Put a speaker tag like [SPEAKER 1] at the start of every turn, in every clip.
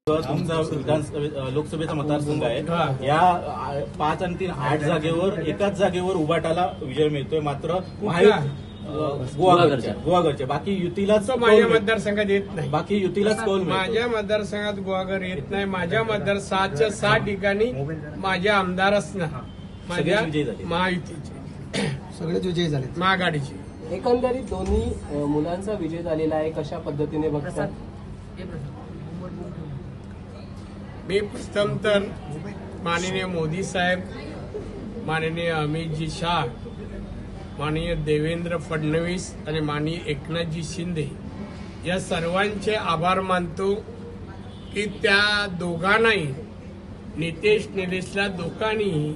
[SPEAKER 1] तुमचा लोकसभेचा मतदारसंघ आहे, या 5 आणि 3 8 जागेवर एकाच जागेवर उभाटाला विजय मिळतोय, मात्र गुहागरच्या बाकी युतीलाच
[SPEAKER 2] माझ्या मतदारसंघात येत नाही.
[SPEAKER 1] बाकी युतीलाच कौल
[SPEAKER 2] माझ्या मतदारसंघात गुहागर येत नाही. माझ्या मतदार 7च्या 6 ठिकाणी माझ्या आमदारच ना माझ्या महायुतीचे
[SPEAKER 3] सगळेच विजयी झाले,
[SPEAKER 2] महाआघाडीचे.
[SPEAKER 4] एकंदरीत दोन्ही मुलांचा विजय झालेला आहे, कशा पद्धतीने बघतात?
[SPEAKER 2] मी प्रथम तर माननीय मोदी साहेब, माननीय अमितजी शाह, माननीय देवेंद्र फडणवीस आणि माननीय एकनाथजी शिंदे या सर्वांचे आभार मानतो की त्या दोघांनाही, निलेशला दोघांनीही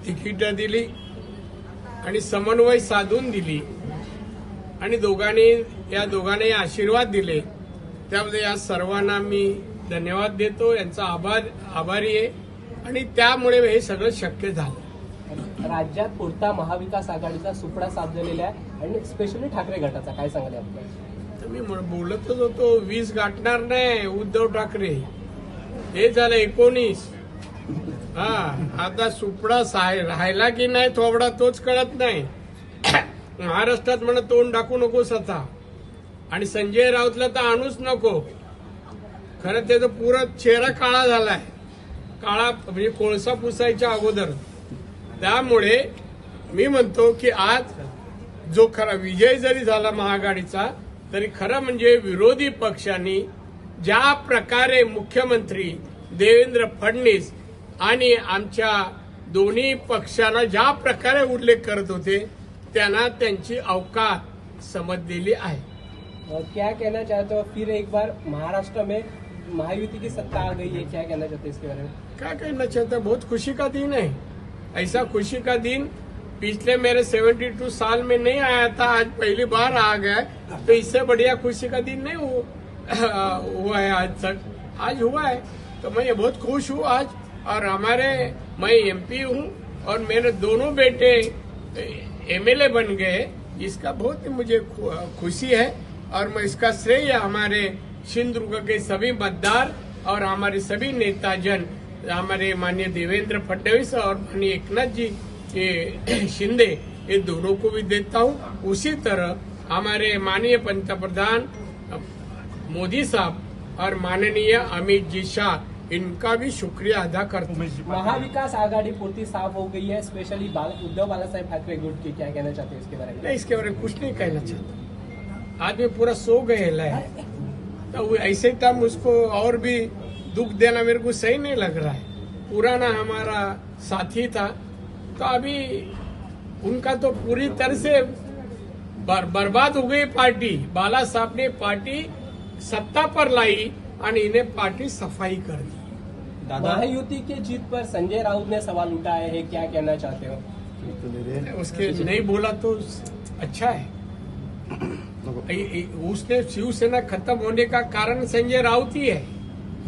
[SPEAKER 2] तिकीटं दिली आणि समन्वय साधून दिली आणि या दोघांनाही आशीर्वाद दिले. त्यामध्ये या सर्वांना मी धन्यवाद देतो, यांचा आभारी आहे आणि त्यामुळे हे सगळं शक्य झालं.
[SPEAKER 4] राज्यात पुरता महाविकास आघाडीचा सुपडा साफ झालेला आहे आणि स्पेशली ठाकरे गटाचा काय सांगाल आपल्याला?
[SPEAKER 2] तर मी बोलतच होतो 20 गाठणार नाही उद्धव ठाकरे, हे झालं 19. आता सुपडा राहिला की नाही थोबडा तोच कळत नाही. महाराष्ट्रात म्हणत तोंड टाकू नकोस आता, आणि संजय राऊतला तर आणूच नको. खरं त्याचा पुरा चेहरा काळा झालाय, काळा म्हणजे कोळसा पुसायच्या अगोदर. त्यामुळे मी म्हणतो की आज जो खरा विजय जरी झाला महाआघाडीचा, तरी खरं म्हणजे विरोधी पक्षांनी ज्या प्रकारे मुख्यमंत्री देवेंद्र फडणवीस आणि आमच्या दोन्ही पक्षांना ज्या प्रकारे उल्लेख करत होते, त्यांना त्यांची औकात समजलेली आहे.
[SPEAKER 4] क्या कहना चाहते हो? फिर एक बार महाराष्ट्र में महायुति की सत्ता आ गई है, क्या कहना चाहते हैं इसके बारे में?
[SPEAKER 2] क्या कहना चाहता है, बहुत खुशी का दिन है. ऐसा खुशी का दिन पिछले मेरे 72 साल में नहीं आया था, आज पहली बार आ गया. तो इससे बढ़िया खुशी का दिन नहीं हुआ है आज तक, आज हुआ है. तो मैं बहुत खुश हूँ आज. और मैं एमपी हूँ और मेरे दोनों बेटे एमएलए बन गए, इसका बहुत मुझे खुशी है. और मैं इसका श्रेय हमारे सिंधुदुर्ग के सभी मतदार और हमारे सभी नेताजन, हमारे माननीय देवेंद्र फडणवीस और माननीय एकनाथ जी शिंदे, ये दोनों को भी देता हूँ. उसी तरह हमारे माननीय पंतप्रधान मोदी साहब और माननीय अमित जी शाह, इनका भी शुक्रिया अदा करता हूँ.
[SPEAKER 4] महाविकास आघाड़ी पूर्ति साफ हो गई है, स्पेशली उद्धव बाला साहेब ठाकरे गुट की, क्या कहना चाहते हैं इसके बारे में?
[SPEAKER 2] नहीं, इसके बारे में कुछ नहीं कहना चाहता. आदमी पूरा सो गया है, तो ऐसे टाइम उसको और भी दुख देना मेरे को सही नहीं लग रहा है. पुराना हमारा साथी था, तो अभी उनका तो पूरी तरह से बर्बाद हो गई पार्टी. बाला साहब ने पार्टी सत्ता पर लाई और इन्हें पार्टी सफाई कर दी.
[SPEAKER 4] महायुति के जीत पर संजय राउत ने सवाल उठाए हैं, क्या कहना चाहते हो?
[SPEAKER 2] उसके नहीं बोला तो अच्छा है. उसने शिवसेना खत्म होने का कारण संजय राउत ही है.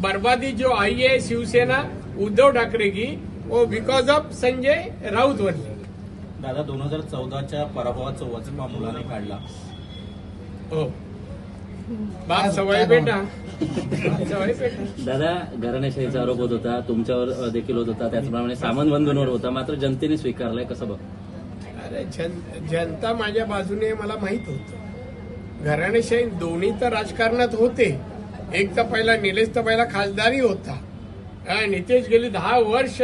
[SPEAKER 2] बर्बादी जो आई है शिवसेना उद्धव ठाकरे की, वो बिकॉज ऑफ संजय राउत बनले.
[SPEAKER 1] दादा 2014च्या पराभवाचा वचपा मुलाने काढला.
[SPEAKER 2] हो, बाप सवय बेटा.
[SPEAKER 5] दादा, घराणेशाहीचा आरोप होत होता, तुमच्यावर देखील होत होता, त्याचप्रमाणे सामंत बंधूंवर होता, मात्र जनतेने स्वीकारलाय, कसं बघ?
[SPEAKER 2] अरे जनता माझ्या बाजूने मला माहित होतं. घराणेशाही दोन्ही तर राजकारणात होते. एक तर पहिला निलेश तर पहिला खासदारही होता, नितेश गेली 10 वर्ष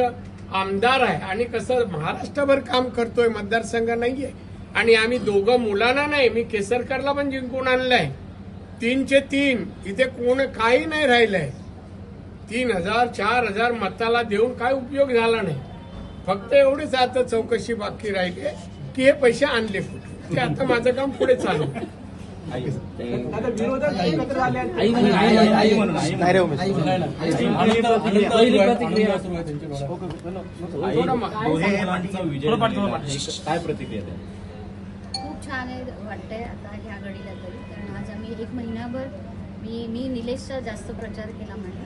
[SPEAKER 2] आमदार आहे आणि कसं महाराष्ट्रभर काम करतोय, मतदारसंघ नाहीये. आणि आम्ही दोघं मुलांना नाही, मी केसरकरला पण जिंकून आणलंय 3चे 3. इथे कोण काही नाही राहिलंय. 3000 4000 मताला देऊन काय उपयोग झाला नाही. फक्त एवढीच आता चौकशी बाकी राहिली की हे पैसे आणले कुठे, ते आता माझं काम पुढे चालू.
[SPEAKER 1] आई.
[SPEAKER 5] ते
[SPEAKER 4] आता विरोधक एकत्र आले आहेत.
[SPEAKER 5] आई म्हणून
[SPEAKER 1] आई म्हणून, आई म्हणून.
[SPEAKER 3] नाही रे उमेश.
[SPEAKER 1] आई म्हणून.
[SPEAKER 5] पहिली प्रतिक्रिया
[SPEAKER 1] आई, दोन्ही मुलांचा विजय झालेला आहे. काय प्रतिक्रिया द्या?
[SPEAKER 6] खूप छान आहे वाटतंय आता ह्या घडीला तरी, कारण आज आम्ही 1 महिनाभर मी निलेशचा जास्त प्रचार केला म्हणा.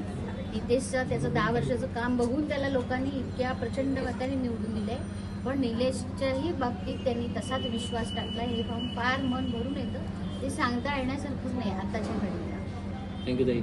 [SPEAKER 6] नितेशचा त्याचं 10 वर्षाचं काम बघून त्याला लोकांनी इतक्या प्रचंड मताने निवडून दिलंय, पण निलेशच्याही बाबतीत त्यांनी तसाच विश्वास टाकला. हे पाहून फार मन भरून येतं. ते सांगता येण्यासारखंच नाही आताच्या घडीला.
[SPEAKER 5] थँक्यू ताई.